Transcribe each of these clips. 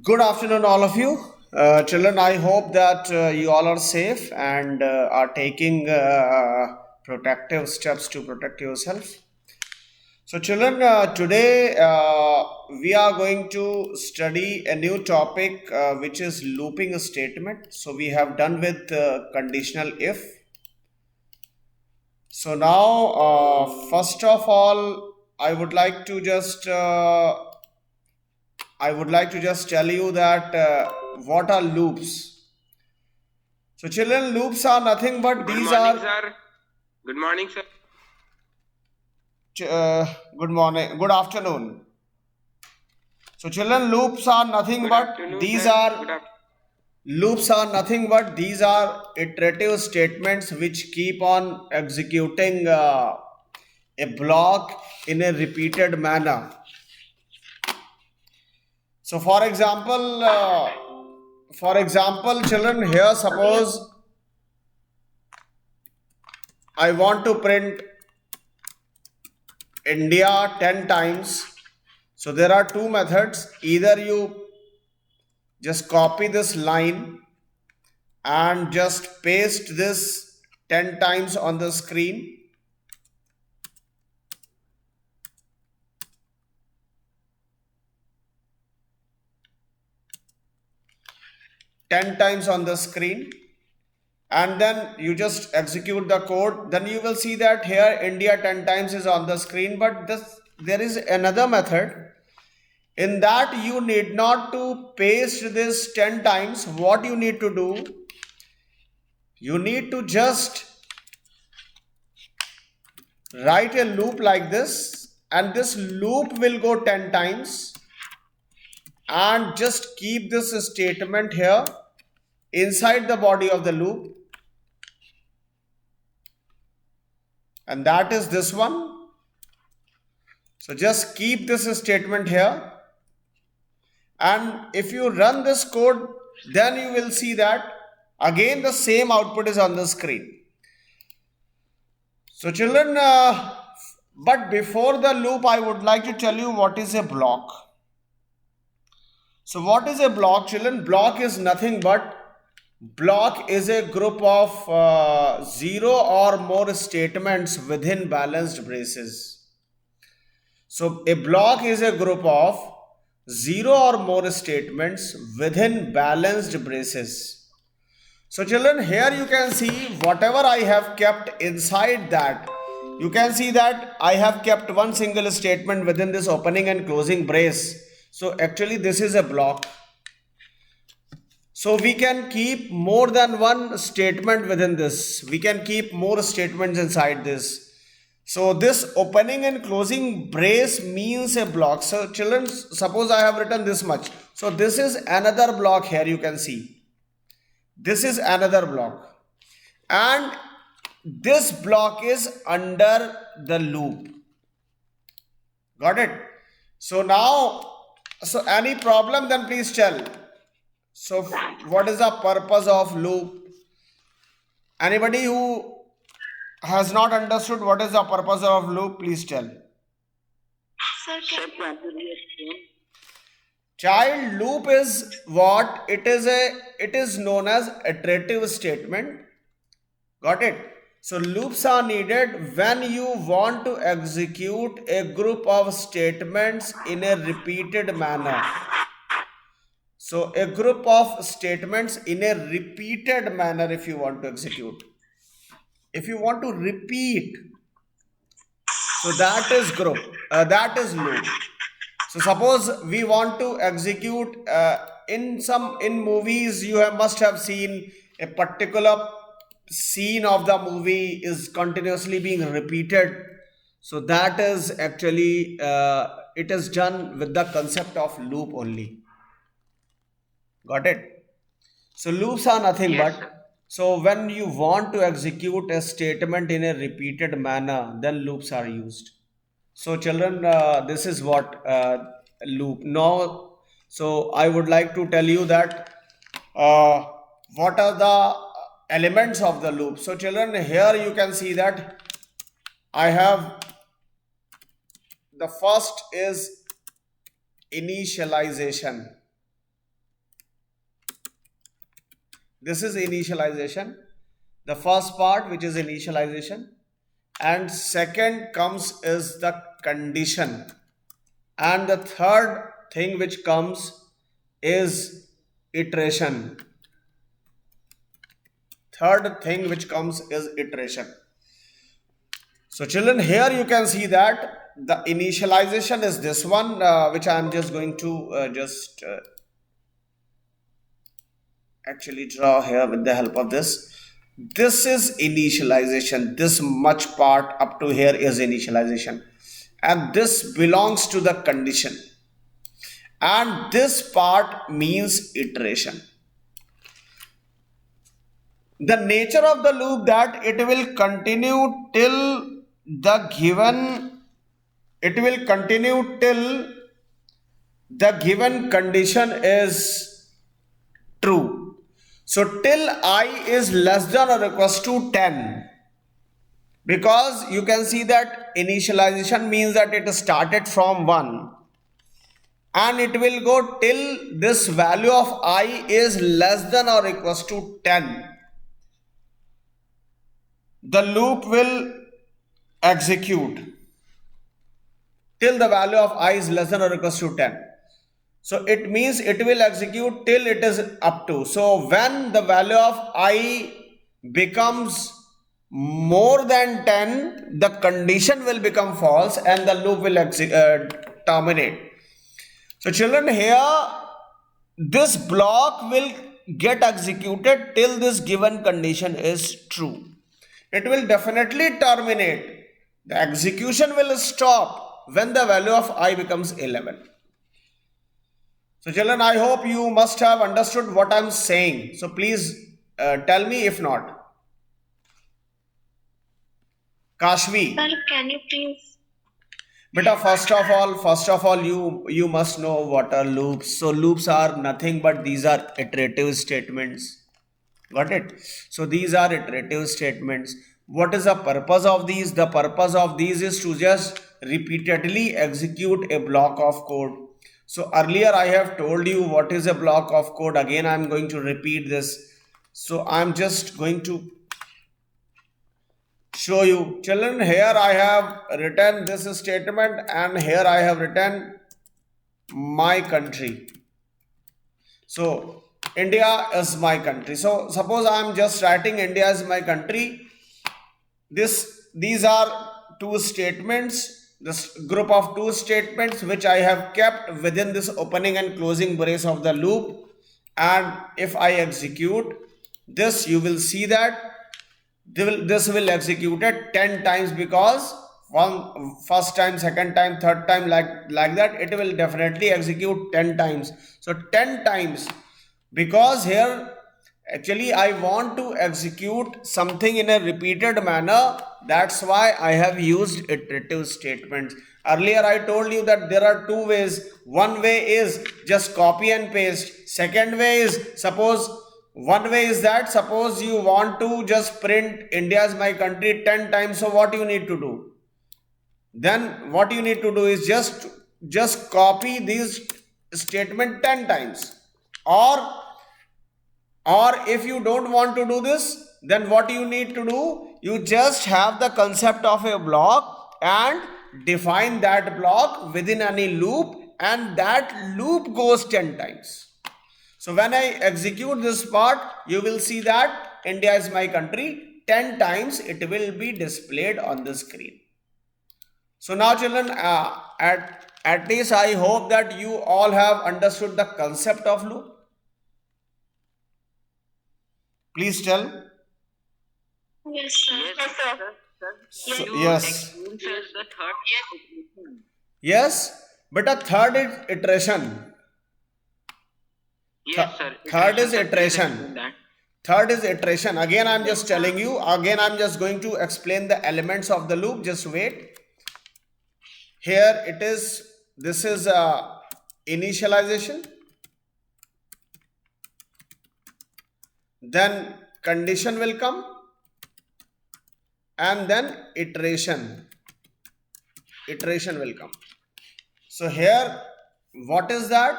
Good afternoon, all of you. Children, I hope that you all are safe and are taking protective steps to protect yourself. So, children, today we are going to study a new topic which is looping a statement. So, we have done with conditional if. So, now, first of all, I would like to just tell you that what are loops. So, children, loops are nothing but Good these morning, are. sir. Good morning, sir. Good morning, good afternoon. So, children, Good afternoon, sir. Good afternoon. loops are nothing but these are iterative statements which keep on executing a block in a repeated manner. So, for example, children, here suppose I want to print India 10 times. So there are two methods. Either you just copy this line and just paste this 10 times on the screen, 10 times on the screen, and then you just execute the code. Then you will see that here India 10 times is on the screen, but there is another method. In that you need not to paste this 10 times. What you need to do, you need to just write a loop like this, and this loop will go 10 times, and just keep this statement here inside the body of the loop, and that is this one. So just keep this statement here, and if you run this code, then you will see that again the same output is on the screen. So children, but before the loop I would like to tell you what is a block. So what is a block, children? Block is a group of zero or more statements within balanced braces. So a block is a group of zero or more statements within balanced braces. So children, here you can see whatever I have kept inside that. You can see that I have kept one single statement within this opening and closing brace. So actually this is a block. So we can keep more than one statement within this. We can keep more statements inside this. So this opening and closing brace means a block. So children, suppose I have written this much. So this is another block here, you can see. This is another block. And this block is under the loop. Got it? So now, so any problem, then please tell. So what is the purpose of loop? Anybody who has not understood what is the purpose of loop, please tell. Sir, can you explain? Child, loop is what? It is known as iterative statement. Got it? So loops are needed when you want to execute a group of statements in a repeated manner. So a group of statements in a repeated manner if you want to execute. If you want to repeat, so that is group, that is loop. So suppose we want to execute in movies you must have seen a particular scene of the movie is continuously being repeated. So that is actually it is done with the concept of loop only. Got it? So loops are nothing Yes, but, sir. so when you want to execute a statement in a repeated manner, then loops are used. So children, this is what loop. Now, so I would like to tell you that uh, what are the elements of the loop. So children, here you can see that I have, the first is initialization. this is initialization, the first part which is initialization, and second comes is the condition, and the third thing which comes is iteration. Third thing which comes is iteration. So children, here you can see that the initialization is this one, which I am just going to actually draw here with the help of this. This is initialization. This much part up to here is initialization, and this belongs to the condition, and this part means iteration. The nature of the loop that it will continue till the given condition is true. So till I is less than or equals to 10, because you can see that initialization means that it started from 1 and it will go till this value of I is less than or equals to 10. The loop will execute till the value of I is less than or equals to 10. So it means it will execute till it is up to. So when the value of I becomes more than 10, the condition will become false and the loop will terminate. So children, here this block will get executed till this given condition is true. It will definitely terminate. The execution will stop when the value of I becomes 11. So children, I hope you must have understood what I am saying. So please tell me if not. Kashvi. Sir, can you please? Beta, first of all, you must know what are loops. So loops are nothing but these are iterative statements. Got it? So these are iterative statements. What is the purpose of these? The purpose of these is to just repeatedly execute a block of code. So earlier I have told you what is a block of code. Again I am going to repeat this. So I am just going to show you. Children, here I have written this statement and here I have written my country. So India is my country. So suppose I am just writing India is my country. These are two statements, this group of two statements which I have kept within this opening and closing brace of the loop. And if I execute this, you will see that this will execute it 10 times, because first time, second time, third time, like that, it will definitely execute 10 times. So 10 times, because here actually I want to execute something in a repeated manner. That's why I have used iterative statements. Earlier I told you that there are two ways. One way is just copy and paste. Second way is suppose you want to just print India is my country 10 times. So what you need to do? Then what you need to do is just copy this statement 10 times. Or if you don't want to do this, then what you need to do, you just have the concept of a block and define that block within any loop, and that loop goes 10 times. So when I execute this part, you will see that India is my country 10 times. It will be displayed on the screen. So now children, at least I hope that you all have understood the concept of loop. Please tell. Yes, sir. Yes, sir. So, yes. The third. Yes, but a third is iteration. Yes, sir. Third is iteration. Third is iteration. Again, I am just telling you. Again, I am just going to explain the elements of the loop. Just wait. Here it is. This is initialization. Then condition will come, and then iteration will come. So here, what is that?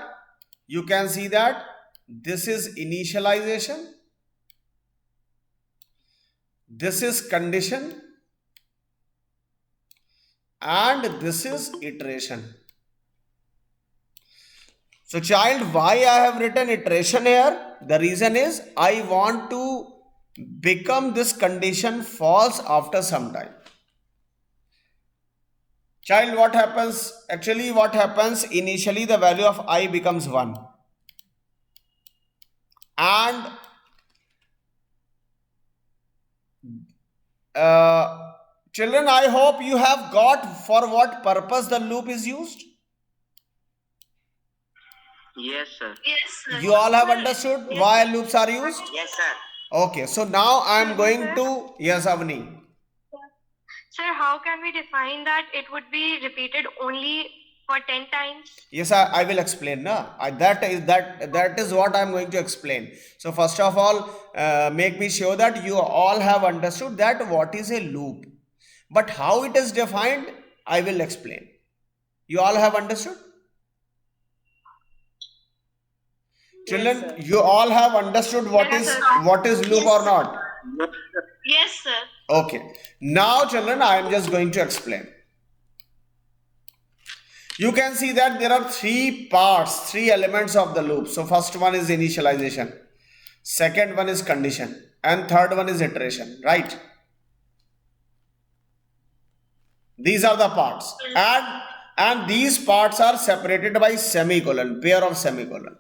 You can see that this is initialization, this is condition, and this is iteration. So child, why I have written iteration here? The reason is I want to become this condition false after some time. Child, what happens? Actually, what happens? Initially, the value of I becomes 1. And children, I hope you have got for what purpose the loop is used. Yes, sir. Yes, sir. You all have understood why loops are used? Yes, sir. Okay, so now I am going to, yes, Avni. Sir, how can we define that it would be repeated only for 10 times? Yes, I will explain. Na? That is what I am going to explain. So first of all, make me sure that you all have understood that what is a loop. But how it is defined, I will explain. You all have understood? Children, you all have understood what is loop or not? Yes, sir. Okay. Now, children, I am just going to explain. You can see that there are 3 parts, 3 elements of the loop. So, first one is initialization, second one is condition, and third one is iteration, right? These are the parts. And these parts are separated by semicolon, pair of semicolon.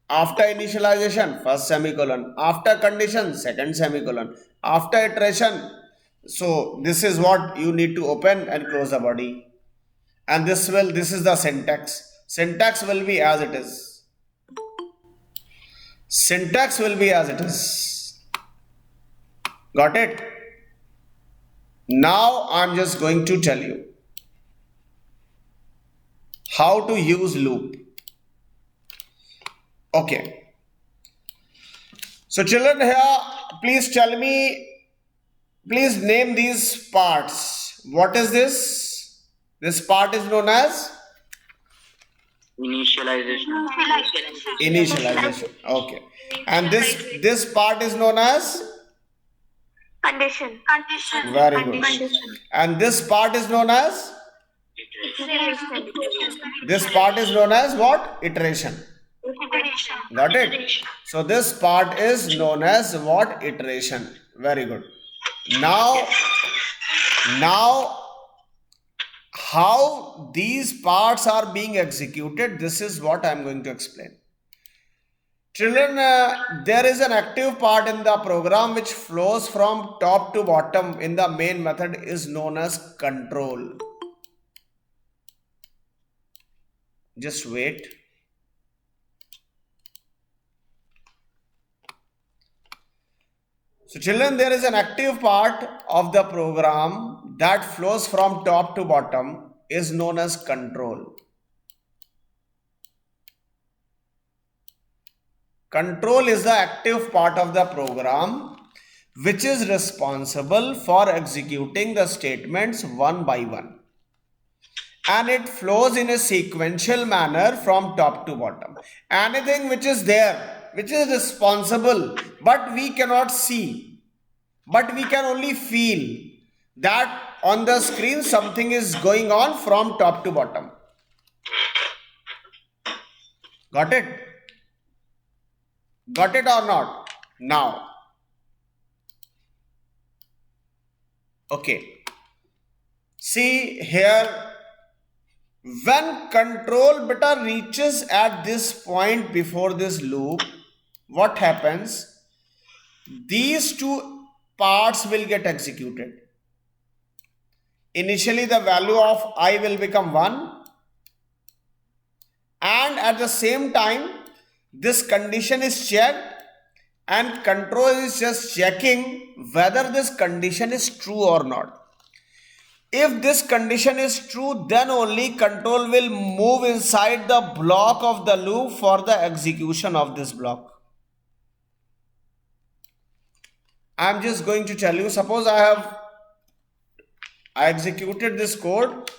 After initialization, first semicolon. After condition, second semicolon. After iteration, so this is what you need to open and close the body. And this is the syntax. Syntax will be as it is. Syntax will be as it is. Got it? Now I'm just going to tell you how to use loop. Okay. So children here, please tell me, please name these parts. What is this? This part is known as? Initialization. Initialization. Okay. And this part is known as? Condition. Very good. And this part is known as? Iteration. This part is known as what? Iteration. Got it? So this part is known as what? Iteration. Very good. Now how these parts are being executed, this is what I am going to explain. Children, there is an active part in the program which flows from top to bottom in the main method is known as control. Just wait. So children, there is an active part of the program that flows from top to bottom is known as control. Control is the active part of the program which is responsible for executing the statements one by one. And it flows in a sequential manner from top to bottom. Anything which is there, which is responsible, but we cannot see, but we can only feel that on the screen something is going on from top to bottom. Got it? Got it or not? Now. Okay. See here, when control beta reaches at this point before this loop, what happens? These 2 parts will get executed. Initially, the value of I will become 1, and at the same time, this condition is checked, and control is just checking whether this condition is true or not. If this condition is true, then only control will move inside the block of the loop for the execution of this block. I am just going to tell you, suppose I executed this code,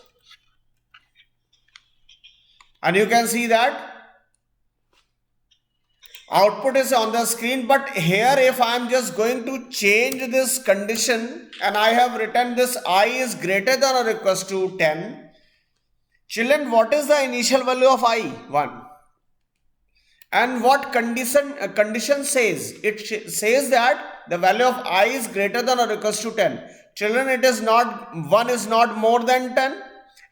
and you can see that Output is on the screen, but here if I am just going to change this condition and I have written this I is greater than or equals to 10. Children, what is the initial value of I? 1. And what condition says? It says that the value of I is greater than or equals to 10. Children, it is not, 1 is not more than 10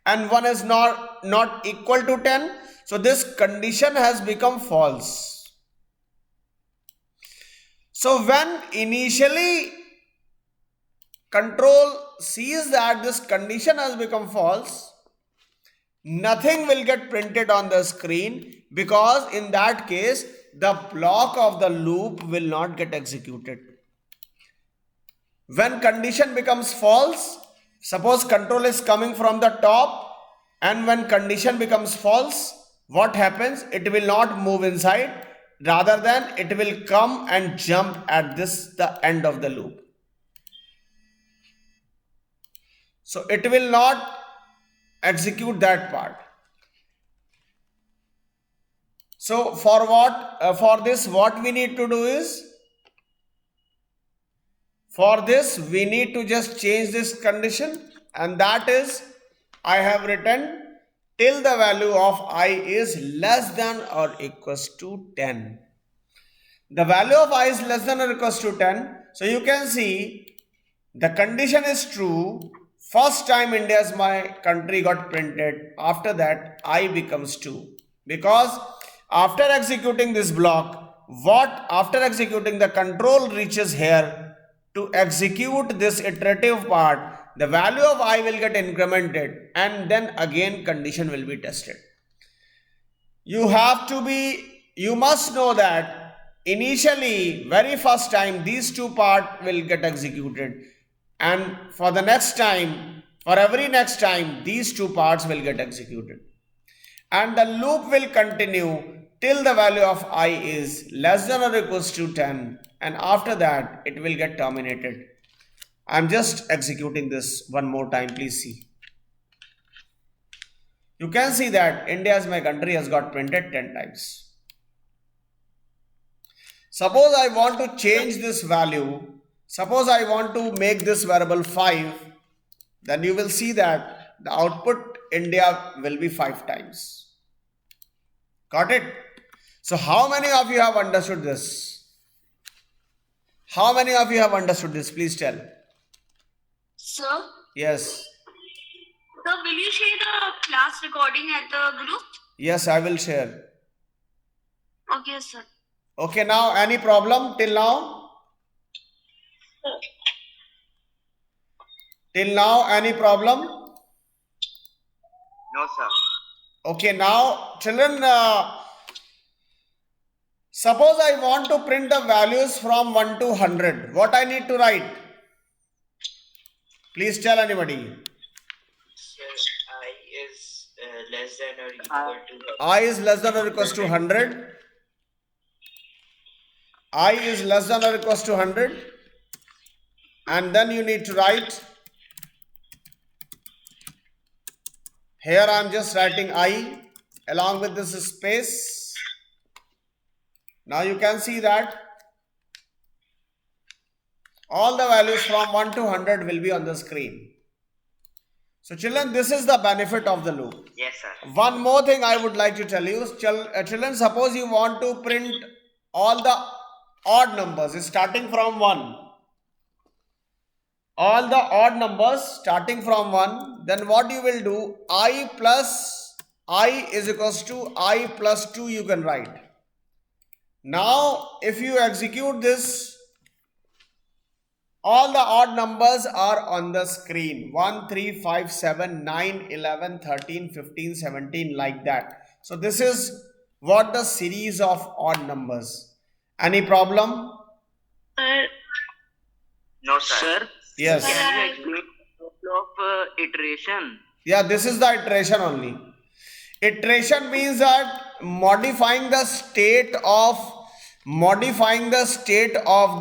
and 1 is not equal to 10. So this condition has become false. So when initially control sees that this condition has become false, nothing will get printed on the screen, because in that case the block of the loop will not get executed. When condition becomes false, suppose control is coming from the top, and when condition becomes false, what happens? It will not move inside, rather than it will come and jump at the end of the loop. So it will not execute that part. So for this what we need to do is, for this we need to just change this condition, and that is I have written till the value of I is less than or equals to 10. The value of I is less than or equals to 10. So you can see the condition is true. First time India is my country got printed. After that I becomes 2. Because after executing this block, after executing the control reaches here to execute this iterative part, the value of I will get incremented, and then again condition will be tested. You must know that initially, very first time, these two parts will get executed, and for every next time, these two parts will get executed. And the loop will continue till the value of I is less than or equals to 10, and after that it will get terminated. I'm just executing this one more time, please see. You can see that India as my country has got printed 10 times. Suppose I want to change this value, suppose I want to make this variable 5, then you will see that the output India will be 5 times. Got it? So how many of you have understood this? How many of you have understood this? Please tell. Sir? Yes. Sir, will you share the class recording at the group? Yes, I will share. Okay, sir. Okay, now any problem till now? Till now, any problem? No, sir. Okay, now children, suppose I want to print the values from 1 to 100. What I need to write? Please tell anybody. Sir, I is less than or equal to. I is less than or equals to 100. I is less than or equals to 100. And then you need to write. Here I am just writing I along with this space. Now you can see that all the values from 1 to 100 will be on the screen. So children, this is the benefit of the loop. Yes, sir. One more thing I would like to tell you. Children, suppose you want to print all the odd numbers starting from 1. All the odd numbers starting from 1. Then what you will do? I plus I is equals to I plus 2 you can write. Now if you execute this, all the odd numbers are on the screen. 1, 3, 5, 7, 9, 11, 13, 15, 17 like that. So this is what the series of odd numbers. Any problem? No, sir. Yes. Can you explain the of iteration? Yeah, this is the iteration only. Iteration means that modifying the state of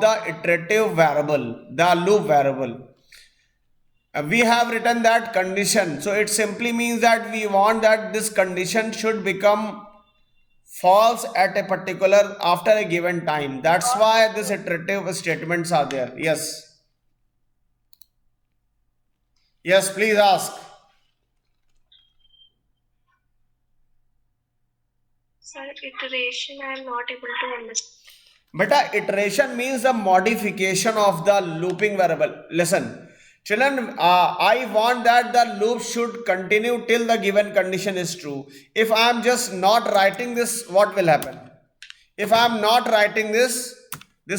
the iterative variable, the loop variable. We have written that condition. So it simply means that we want that this condition should become false at a particular after a given time. That's why these iterative statements are there. Yes. Yes, please ask. Sir, iteration I am not able to understand. Beta, iteration means the modification of the looping variable. Listen, children, I want that the loop should continue till the given condition is true. If I am just not writing this, what will happen? If I am not writing this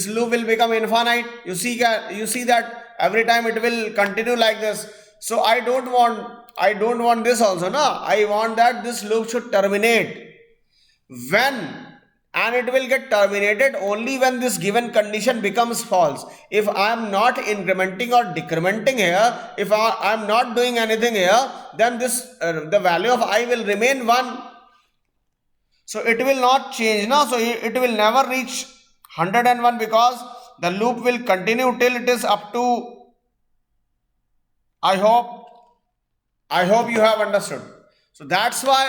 loop will become infinite. You see that every time it will continue like this. So I don't want this also, no. I want that this loop should terminate when, and it will get terminated only when this given condition becomes false. If I am not incrementing or decrementing here, if I am not doing anything here, then this the value of I will remain 1. So it will not change now. So it will never reach 101 because the loop will continue till it is up to. I hope you have understood. So that's why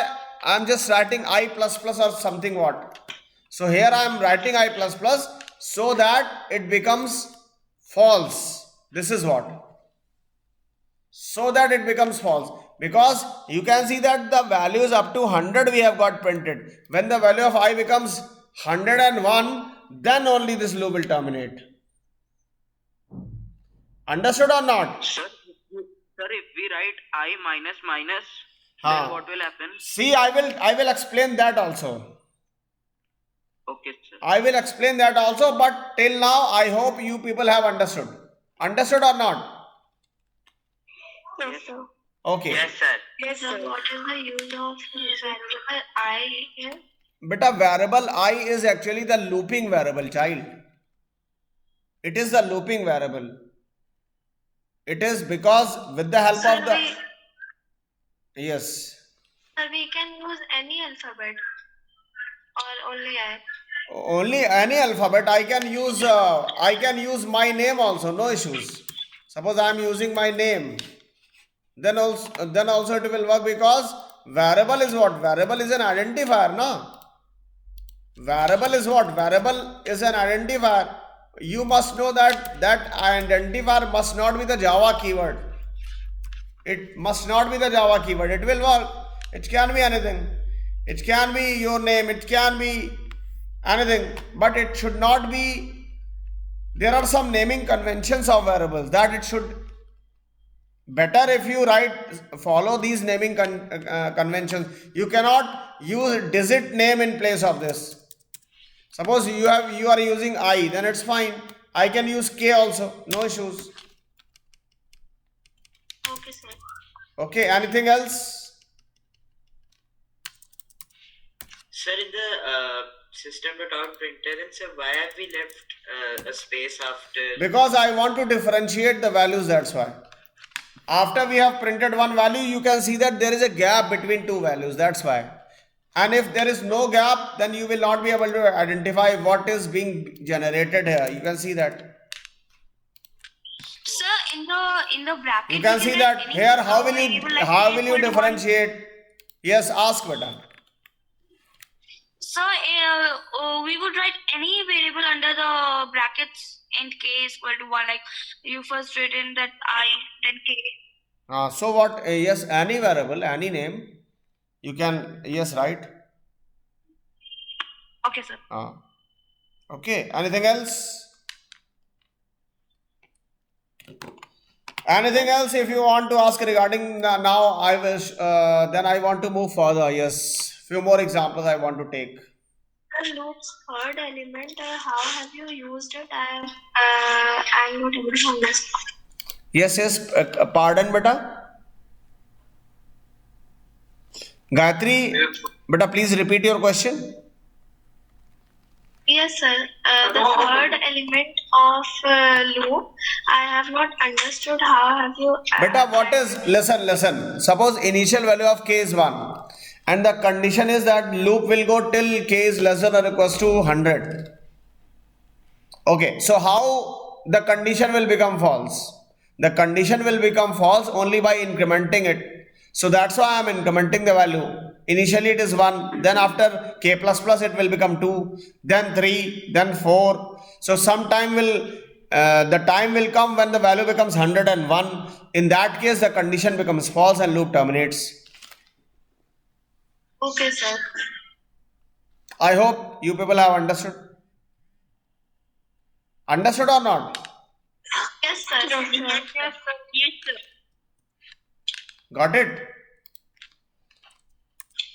I am just writing I plus plus or something what. So here I am writing I plus plus so that it becomes false. This is what. So that it becomes false. Because you can see that the values up to 100 we have got printed. When the value of I becomes 101, then only this loop will terminate. Understood or not? Sir, if we write I minus minus, Haan. then what will happen? See, I will explain that also. Okay, sir. I will explain that also, but till now I hope you people have understood. Understood or not? No, sir. Okay. Yes, sir. Yes, sir. What is the use of variable I here? Beta, variable I is actually the looping variable, child. It is the looping variable. It is because with the help Sir, of the... Yes. Sir, we can use any alphabet or only I. Only any alphabet. I can use my name also, no issues. Suppose I am using my name, then also it will work because variable is what? Variable is an identifier, no? Variable is what? Variable is an identifier. You must know that identifier must not be the Java keyword. It must not be the Java keyword. It will work. It can be anything. It can be your name. It can be anything. But it should not be. There are some naming conventions of variables that it should. Better if you follow these naming conventions. You cannot use digit name in place of this. Suppose you are using I, then it's fine. I can use K also, no issues. Okay, sir. Okay, anything else? Sir, in the system.out printer, then sir, why have we left a space after? Because I want to differentiate the values, that's why. After we have printed one value, you can see that there is a gap between two values, that's why. And if there is no gap, then you will not be able to identify what is being generated here. You can see that. Sir, in the bracket. You can see that here. How will you differentiate? Yes, ask beta. Sir, we would write any variable under the brackets in k is equal to 1. Like you first written that I, then k. So what? Yes, any variable, any name. You can, yes, right? Okay, sir. Okay, anything else? Anything else if you want to ask regarding now, I wish, then I want to move further. Yes, few more examples I want to take. The loop's third element, how have you used it? I'm not able to understand. Yes, pardon, beta. Gayatri, beta, please repeat your question. Yes, sir. The third element of loop, I have not understood how have you. Beta, what is, listen. Suppose initial value of k is 1 and the condition is that loop will go till k is less than or equals to 100. Okay, so how the condition will become false? The condition will become false only by incrementing it. So that's why I am incrementing the value. Initially it is 1, then after k plus plus it will become 2, then 3, then 4. So some time will the time will come when the value becomes 101. In that case the condition becomes false and loop terminates. Okay, sir. I hope you people have understood. Understood or not? Yes, sir. Yes, sir. Yes, sir. Got it?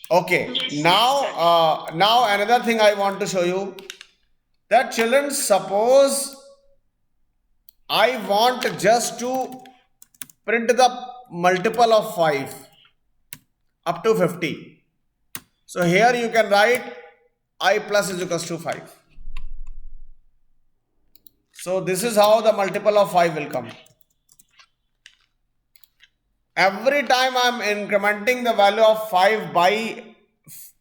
Okay. Yes, Now another thing I want to show you, that children, suppose I want just to print the multiple of 5 up to 50. So here you can write I plus is equals to 5. So this is how the multiple of 5 will come. Every time I am incrementing the value of 5 by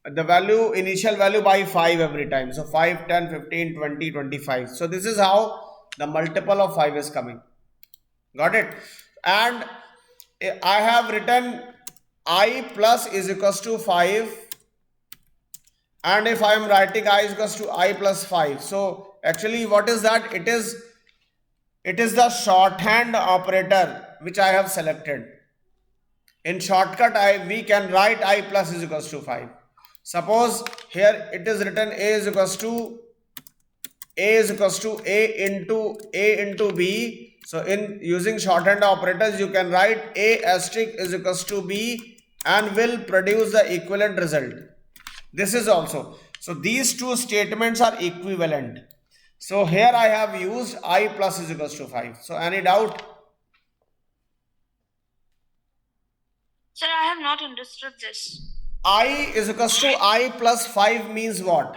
the value, initial value by 5 every time. So 5, 10, 15, 20, 25. So this is how the multiple of 5 is coming. Got it? And I have written I plus is equals to 5. And if I am writing I is equals to I plus 5. So actually what is that? It is the shorthand operator which I have selected. In shortcut we can write I plus is equals to 5. Suppose here it is written A is equals to A into B. So in using shorthand operators you can write A asterisk is equals to B and will produce the equivalent result. This is also. So these two statements are equivalent. So here I have used I plus is equals to 5. So any doubt? Sir, I have not understood this. I is equals to I plus 5 means what?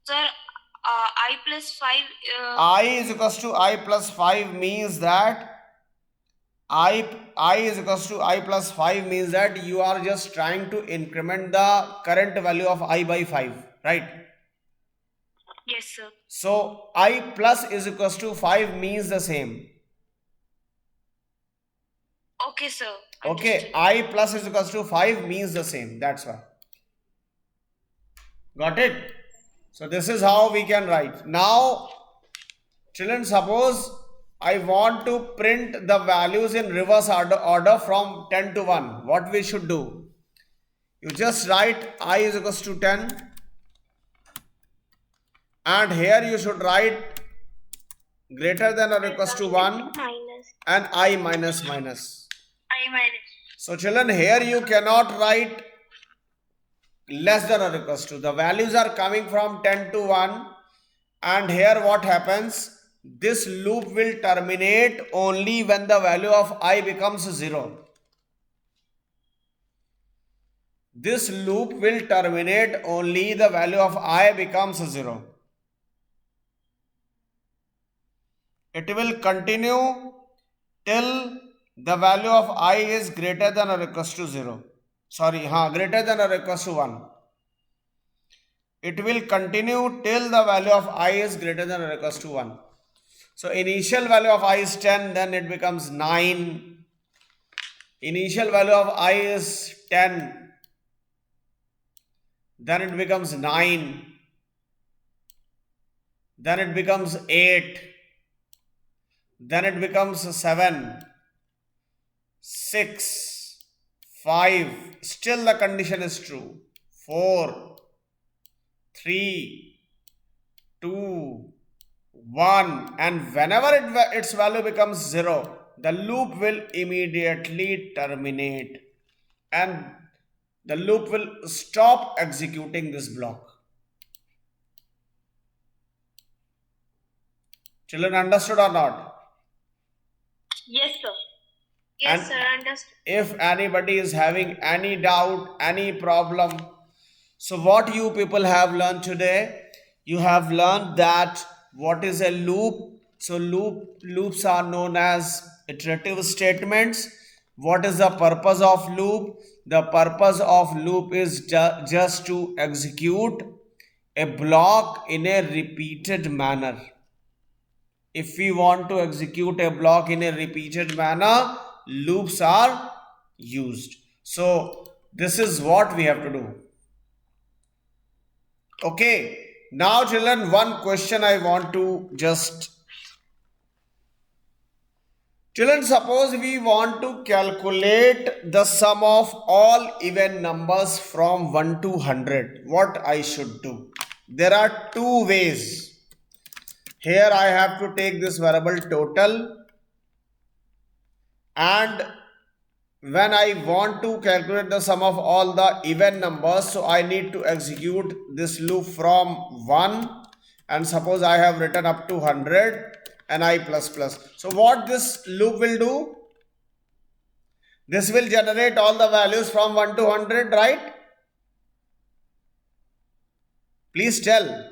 Sir, I plus 5. I is equals to I plus 5 means that I is equals to I plus 5 means that you are just trying to increment the current value of I by 5, right? Yes, sir. So I plus is equals to 5 means the same. Okay, sir. Okay, I plus is equals to 5 means the same. That's why. Got it? So this is how we can write. Now, children, suppose I want to print the values in reverse order from 10 to 1. What we should do? You just write I is equals to 10. And here you should write greater than or equals to 1 and I minus minus. I minus. So children, here you cannot write less than or equals to. The values are coming from 10 to 1 and here what happens? This loop will terminate only when the value of I becomes 0. This loop will terminate only the value of I becomes 0. It will continue till the value of I is greater than or equals to 0. Greater than or equals to 1. It will continue till the value of I is greater than or equals to 1. So initial value of I is 10, then it becomes 9. Initial value of I is 10, then it becomes 9. Then it becomes 8. Then it becomes 7, 6, 5. Still the condition is true. 4, 3, 2, 1. And whenever its value becomes 0, the loop will immediately terminate. And the loop will stop executing this block. Children, understood or not? Yes, sir. Yes, And sir. Understood. if anybody is having any doubt, any problem, so what you people have learned today, you have learned that what is a loop. So loops are known as iterative statements. What is the purpose of loop? The purpose of loop is just to execute a block in a repeated manner. If we want to execute a block in a repeated manner, loops are used. So this is what we have to do. Okay, now children, one question I want to just... Children, suppose we want to calculate the sum of all even numbers from 1 to 100. What I should do? There are two ways. Here I have to take this variable total, and when I want to calculate the sum of all the even numbers, so I need to execute this loop from 1, and suppose I have written up to 100 and I plus plus. So what this loop will do? This will generate all the values from 1 to 100, right? Please tell.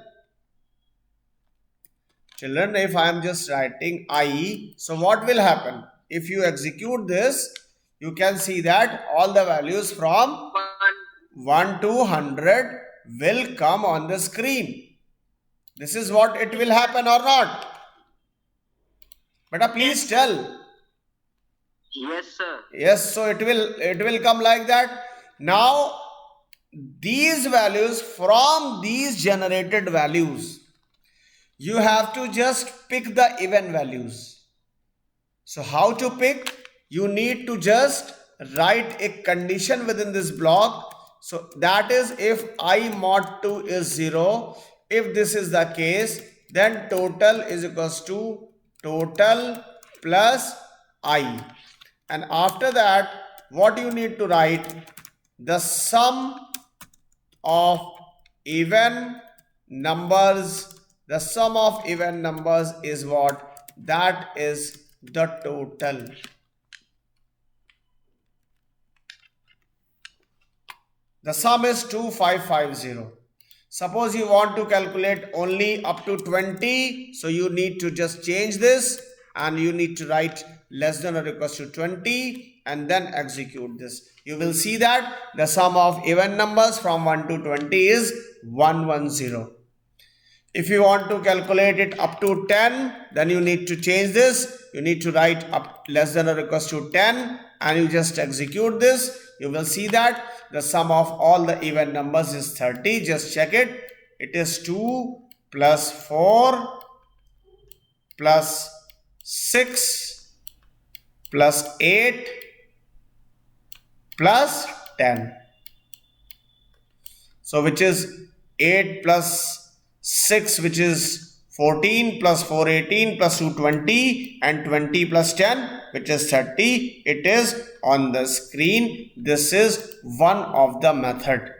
Children, if I am just writing I, so what will happen? If you execute this, you can see that all the values from 1 to 100 will come on the screen. This is what it will happen or not? Beta, please tell. Yes, sir. Yes, so it will come like that. Now, these values, from these generated values, you have to just pick the even values. So how to pick? You need to just write a condition within this block. So that is, if I mod 2 is 0, if this is the case, then total is equals to total plus I. And after that, what you need to write? The sum of even numbers. The sum of even numbers is what? That is the total. The sum is 2550. Suppose you want to calculate only up to 20, so you need to just change this and you need to write less than or equals to 20 and then execute this. You will see that the sum of even numbers from 1 to 20 is 110. If you want to calculate it up to 10, then you need to change this. You need to write up less than or equals to 10 and you just execute this. You will see that the sum of all the even numbers is 30. Just check it. It is 2 plus 4 plus 6 plus 8 plus 10. So which is 8 plus 6, which is 14, plus 4 18, plus 2 20, and 20 plus 10, which is 30. It is on the screen. This is one of the method.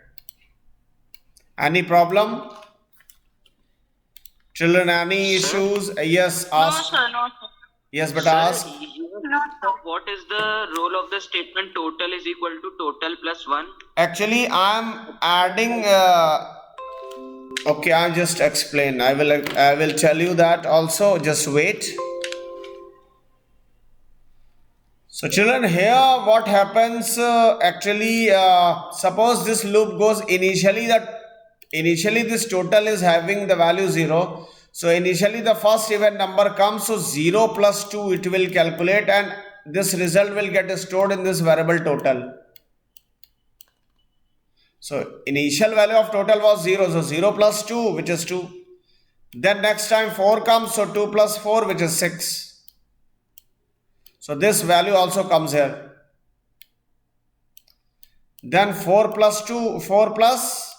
Any problem? Children, any issues? Yes, ask. No, sir. No, sir. Yes, but Sir, ask. what is the role of the statement total is equal to total plus 1? Actually, I am adding... okay, I'll just explain. I will tell you that also. Just wait. So children, here what happens actually, suppose this loop goes initially this total is having the value 0. So initially the first even number comes, so 0 plus 2 it will calculate, and this result will get stored in this variable total. So initial value of total was 0, so 0 plus 2, which is 2. Then next time 4 comes, so 2 plus 4, which is 6. So this value also comes here. Then 4 plus 2, 4 plus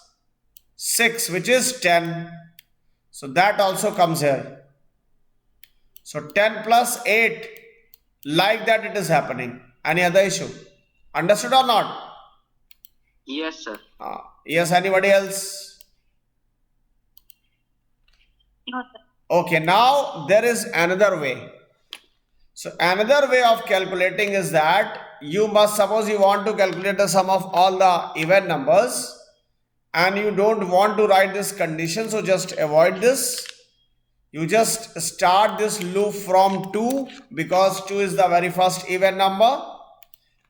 6, which is 10. So that also comes here. So 10 plus 8, like that it is happening. Any other issue? Understood or not? Yes, sir. Yes, anybody else? No, sir. Okay, now there is another way. So another way of calculating is that you must, suppose you want to calculate the sum of all the even numbers and you don't want to write this condition, so just avoid this. You just start this loop from 2, because 2 is the very first even number,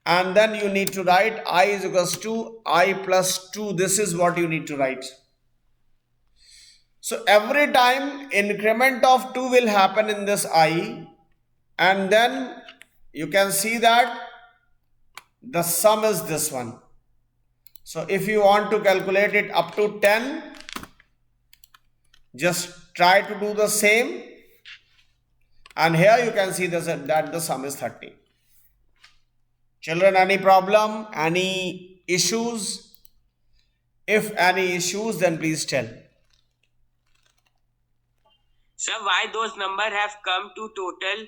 and then you need to write I is equals to I plus 2. This is what you need to write. So every time increment of 2 will happen in this I, and then you can see that the sum is this one. So if you want to calculate it up to 10, just try to do the same, and here you can see that the sum is 30. Children, any problem, any issues? If any issues, then please tell. Sir, why those numbers have come to total?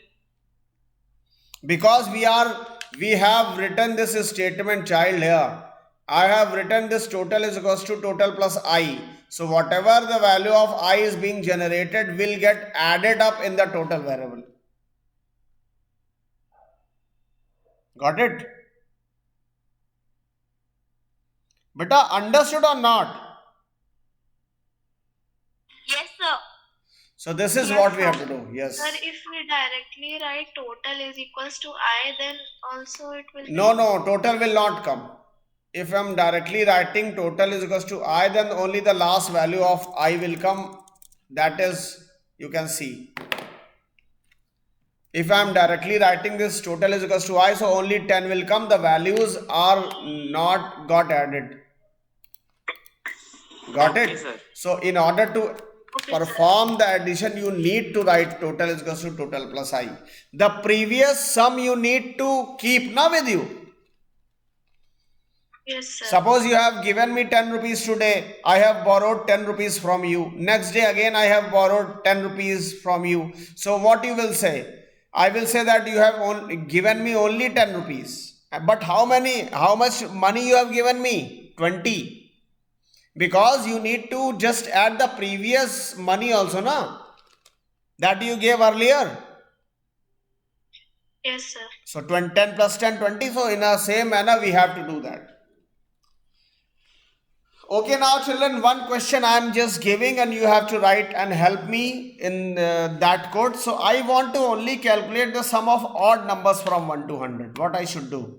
Because we have written this statement, child, here. I have written this total is equals to total plus I. So whatever the value of I is being generated will get added up in the total variable. Got it? Beta, understood or not? Yes, sir. So this is Yes, what we sir. have to do. Yes. Sir, if we directly write total is equals to I, then also it will No, total will not come. If I am directly writing total is equals to I, then only the last value of I will come. That is, you can see. If I am directly writing this total is equals to I, so only 10 will come. The values are not got added. Got Okay, it? sir. So in order to perform the addition, you need to write total is equals to total plus I. The previous sum you need to keep now with you. Yes, sir. Suppose you have given me 10 rupees today. I have borrowed 10 rupees from you. Next day again I have borrowed 10 rupees from you. So what you will say? I will say that you have given me only 10 rupees. But how much money you have given me? 20. Because you need to just add the previous money also, na? That you gave earlier. Yes, sir. So 10 plus 10, 20. So in the same manner we have to do that. Okay, now children, one question I am just giving and you have to write and help me in that code. So I want to only calculate the sum of odd numbers from 1 to 100. What I should do?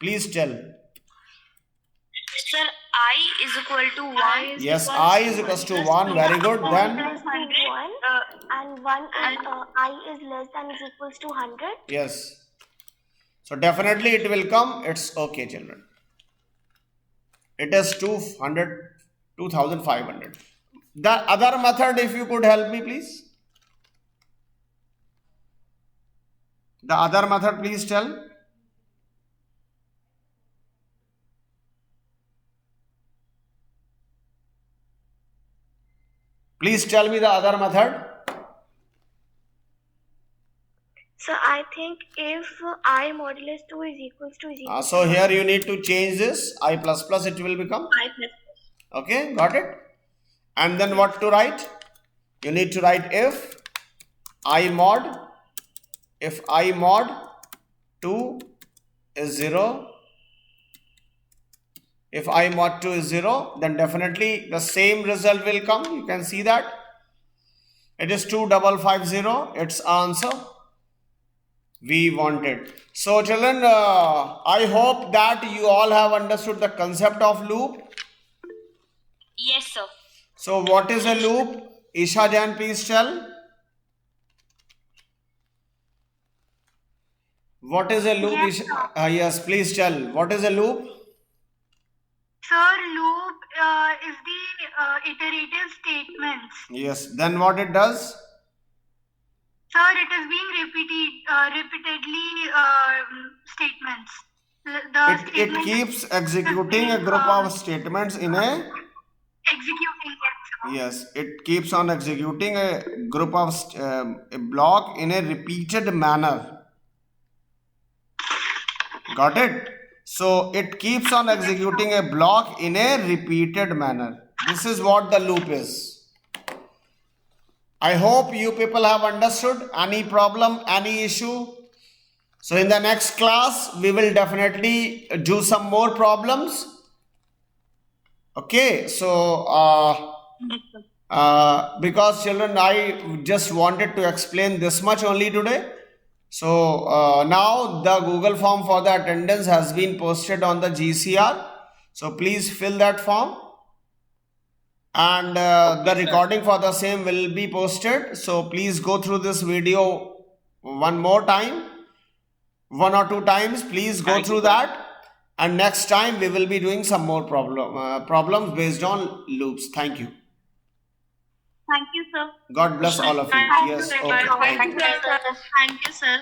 Please tell. Sir, I is equal to 1. Yes, I is equals to 1. Very good. Then, Plus 1 and 1 and I is less than is equals to 100. yes. So definitely it will come. It's okay, children. It is 2,500. The other method, if you could help me, please. The other method, please tell. Please tell me the other method. So I think if I modulus 2 is equals to 0. So here you need to change this. I plus plus it will become. I plus. Okay, got it? And then what to write? You need to write if I mod 2 is 0. If I mod 2 is 0, then definitely the same result will come. You can see that. It is 2550. It's answer we wanted. So children, I hope that you all have understood the concept of loop. Yes, sir. So what is a loop? Isha Jain, please tell. What is a loop? Yes, Yes, please tell. What is a loop? Sir, loop is the iterative statements. Yes. Then what it does? Sir, it is being repeatedly statements. It keeps executing a group of statements in a. Executing it. Yes, it keeps on executing a group of a block in a repeated manner. Got it? So it keeps on executing a block in a repeated manner. This is what the loop is. I hope you people have understood. Any problem, any issue? So in the next class, we will definitely do some more problems. Okay, so because children, I just wanted to explain this much only today. So now the Google form for the attendance has been posted on the GCR. So please fill that form. And the recording for the same will be posted. So please go through this video one more time, 1 or 2 times. Please go Thank you, through sir. that. And next time we will be doing some more problems based on loops. Thank you. Thank you, sir. God bless all of you. Thank you Yes. very Okay. much. Thank you. Thank you, sir. Thank you, sir.